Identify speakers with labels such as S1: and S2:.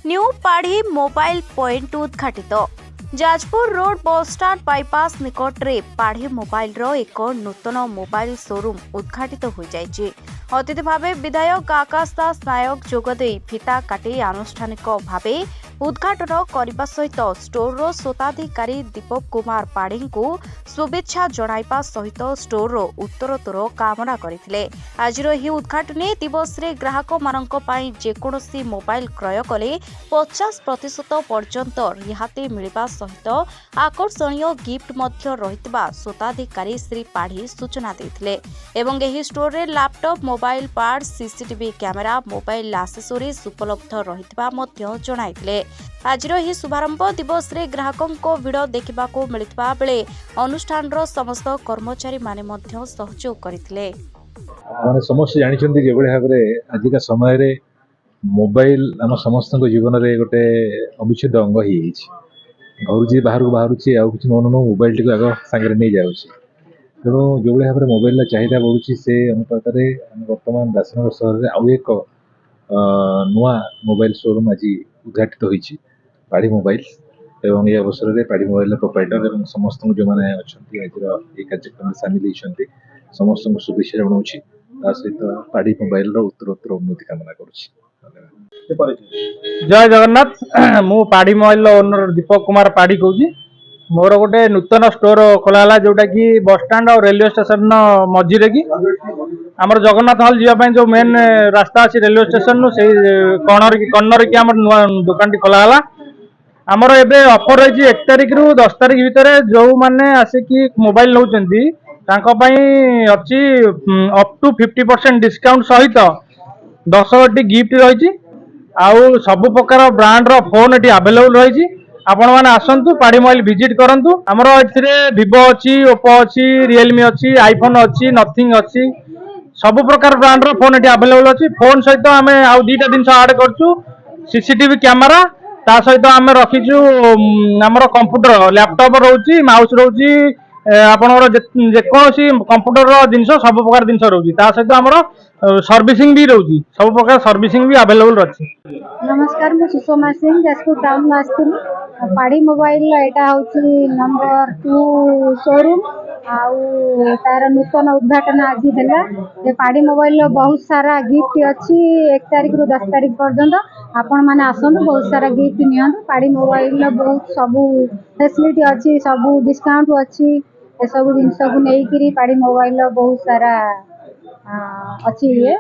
S1: New पाढ़ी mobile point उद्घाटित। Jajpur road bus stand bypass निकट रे पाढ़ी मोबाइल रो एक नूतन मोबाइल शोरूम उद्घाटित हो जायछि। अतिथि भावे विधायक आकाश दास नायक जोगदे फीता काटी आनुष्ठानिक भावे उद्घाटन करने सहित स्टोर स्वत्वाधिकारी दीपक कुमार पाढ़ी को शुभेच्छा जणाइबा सहित स्टोर उत्तरोत्तर कामना करथिले। आज उद्घाटनी दिवस रे ग्राहक मानक पई जेकोसी मोबाइल क्रय कले 50% पर्यंत रिहाती मिलिबा सहित आकर्षणीय गिफ्ट मध्य रहितबा स्वत्वाधिकारी श्री पाढ़ी सूचना देथिले। एवं एही स्टोर रे laptop, mobile part, CCTV camera, mobile accessories उपलब्ध रहितबा मध्य जणाइथिले। आज शुभारंभ दिवस रे ग्राहकों को भिड़ देखा मिलता बेले अनुष्ठान समस्त कर्मचारी माने मध्य सहयोग करथिले।
S2: माने समस्त जानिछन्ती जे भाव में आजिका समय रे मोबाइल आम समस्त जीवन रे गोटे अविच्छेद्य अंग ही घर जी बाहर को बाहर किसी नो नो मोबाइल टी आग सांगे नहीं जाऊँगी। तेणु जो भाव में मोबाइल चाहिदा बढ़ुची से अनुपात बर्तमान राजनगर सहर में आउ एक नुआ मोबाइल शोरूम आज उद्घाटित होती पाढ़ी मोबाइल एवं ये अवसर में पाढ़ी मोबाइल प्रोप्राइटर एवं समस्त जो मैंने अच्छा आज कार्यक्रम सामिल होती समस्त को शुभेच्छा जनाऊँगी। सहित पाढ़ी मोबाइल उत्तरोत्तर उन्नति कामना करुँच।
S3: जय जगन्नाथ। मु पाढ़ी मोबाइल ओनर दीपक कुमार पाढ़ी कहूँ। मोर गोटे नूतन स्टोर खोला जोटा कि बस स्टाण्ड और रेलवे स्टेशन मझीरे कि आमर जगन्नाथ हॉल जावाई जो मेन रास्ता अच्छी रेलवे स्टेशन से कर्णर की आम नुआ दुकान टी खोला आमर एबे ऑफर रही 1 तारिख रु 10 तारिख भितर जो मैंने आसिक मोबाइल नौकरी अच्छी अप टू 50% डिस्काउंट सहित 10 गिफ्ट रही आउ सब प्रकार ब्रांड रो फोन ये अवेलेबल रही। आपण मैंने आसतु पाढ़ी मोबाइल विजिट करूँ। आमर ए विवो अच्छी, ओप्पो अच्छी, रियलमी अच्छी, आईफोन अच्छी, नथिंग अच्छी, सब प्रकार ब्रांड रो फोन ये अवेलेबल अच्छी। फोन सहित आम आउ 2टा जिन ऐड करूँ सीसीटीवी कैमेरा ता सहित आम रखीचु आमर कंप्यूटर लैपटॉप रोची माउस रोची आपनकर जेकोसी कंप्यूटर जिनस सब प्रकार जिनस रोची ता सहित आमर सर्विसिंग भी रोची सब प्रकार सर्विसिंग भी अवेलेबल अच्छी।
S4: नमस्कार मु सुषमा सिंह जाजपुर टाउन आसती पाढ़ी मोबाइल एटा हूँ नंबर 2 शोरूम आउ तार नूतन उद्घाटन आज है। पाढ़ी मोबाइल बहुत सारा गिफ्ट अच्छी 1 तारिख रु 10 तारिख पर्यंत आपण मैंने आसतु बहुत सारा गिफ्ट नि पाढ़ी मोबाइल बहुत सबू फैसिलिटी अच्छी सबू डिस्काउंट अच्छी ए सब जिनस को लेकिन पाढ़ी मोबाइल बहुत सारा अच्छी ये